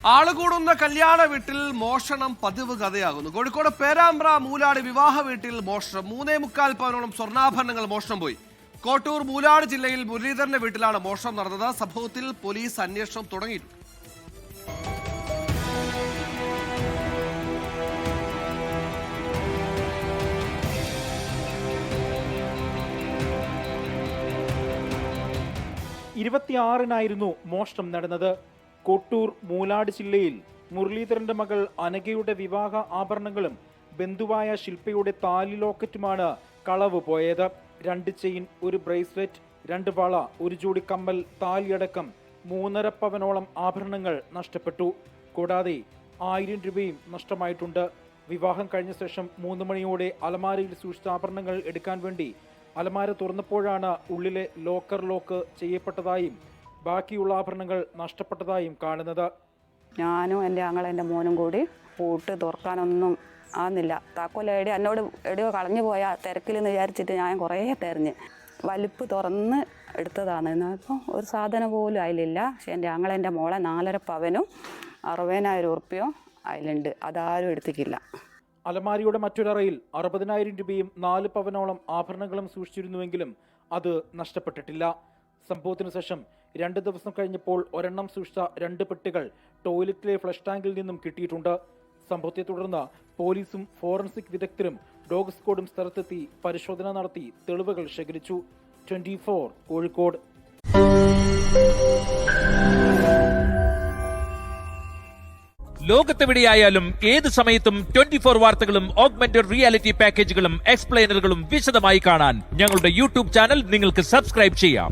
ആളുകൂടുന്ന കല്യാണ വീട്ടിൽ മോഷണം പതിവ് കഥയാകുന്നു. കോഴിക്കോട് പേരാമ്പ്ര മൂലാട് വിവാഹ വീട്ടിൽ മോഷണം. 3.25 പവനോളം സ്വർണ്ണാഭരണങ്ങൾ മോഷണം പോയി. കോട്ടൂർ മൂലാട് ജില്ലയിൽ മുരളീധരന്റെ വീട്ടിലാണ് മോഷണം നടന്നത്. സംഭവത്തിൽ പോലീസ് അന്വേഷണം തുടങ്ങിയിട്ടുണ്ട്. മോഷണം നടന്നത്. കോട്ടൂർ മൂലാട് ജില്ലയിൽ മുരളീധരന്റെ മകൾ അനഘയുടെ വിവാഹ ആഭരണങ്ങളും ബന്ധുവായ ശില്പയുടെ താലി ലോക്കറ്റുമാണ് കളവ് പോയത്. 2 ചെയിൻ, 1 ബ്രേസ്ലെറ്റ്, 2 വള, 1 ജോഡി കമ്മൽ, താലിയടക്കം 3.5 പവനോളം ആഭരണങ്ങൾ നഷ്ടപ്പെട്ടു. കൂടാതെ 1000 രൂപയും നഷ്ടമായിട്ടുണ്ട്. വിവാഹം കഴിഞ്ഞ ശേഷം 3 മണിയോടെ അലമാരയിൽ സൂക്ഷിച്ച ആഭരണങ്ങൾ എടുക്കാൻ വേണ്ടി അലമാര തുറന്നപ്പോഴാണ് ഉള്ളിലെ ലോക്ക് ചെയ്യപ്പെട്ടതായും ബാക്കിയുള്ള ആഭരണങ്ങൾ നഷ്ടപ്പെട്ടതായും കാണുന്നത്. ഞാനും എൻ്റെ എൻ്റെ മോനും കൂടി പൂട്ട് തുറക്കാനൊന്നും ആകുന്നില്ല. താക്കോലേടി എന്നോട് എടിയോ കളഞ്ഞു പോയാൽ തിരക്കിലെന്ന് വിചാരിച്ചിട്ട് ഞാൻ കുറേ തെരഞ്ഞ് വലിപ്പ് തുറന്ന് എടുത്തതാണ്. അപ്പോൾ ഒരു സാധനം പോലും അതിലില്ല. പക്ഷേ എൻ്റെ മോളെ 4.5 പവനും 60,000 ഉറുപ്പ്യയും അതിലുണ്ട്. അതാരും എടുത്തിട്ടില്ല. അലമാരിയുടെ മറ്റൊരറയിൽ 60,000 രൂപയും 4 പവനോളം ആഭരണങ്ങളും സൂക്ഷിച്ചിരുന്നുവെങ്കിലും അത് നഷ്ടപ്പെട്ടിട്ടില്ല. സംഭവത്തിനു ശേഷം 2 ദിവസം കഴിഞ്ഞപ്പോൾ ഒരെണ്ണം സൂക്ഷിച്ച 2 പെട്ടികൾ ടോയ്ലറ്റിലെ ഫ്ലഷ് ടാങ്കിൽ നിന്നും കിട്ടിയിട്ടുണ്ട്. സംഭവത്തെ തുടർന്ന് പോലീസും ഫോറൻസിക് വിദഗ്ധരും ഡോഗ് സ്ക്വാഡും സ്ഥലത്തെത്തി പരിശോധന നടത്തി തെളിവുകൾ ശേഖരിച്ചു. 24 കോഴിക്കോട്. ലോകത്തെവിടെയായാലും ഏത് സമയത്തും 24 വാർത്തകളും ഓഗ്മെന്റഡ് റിയാലിറ്റി പാക്കേജുകളും എക്സ്പ്ലെയിനറുകളും വിശദമായി കാണാൻ ഞങ്ങളുടെ യൂട്യൂബ് ചാനൽ നിങ്ങൾക്ക് സബ്സ്ക്രൈബ് ചെയ്യാം.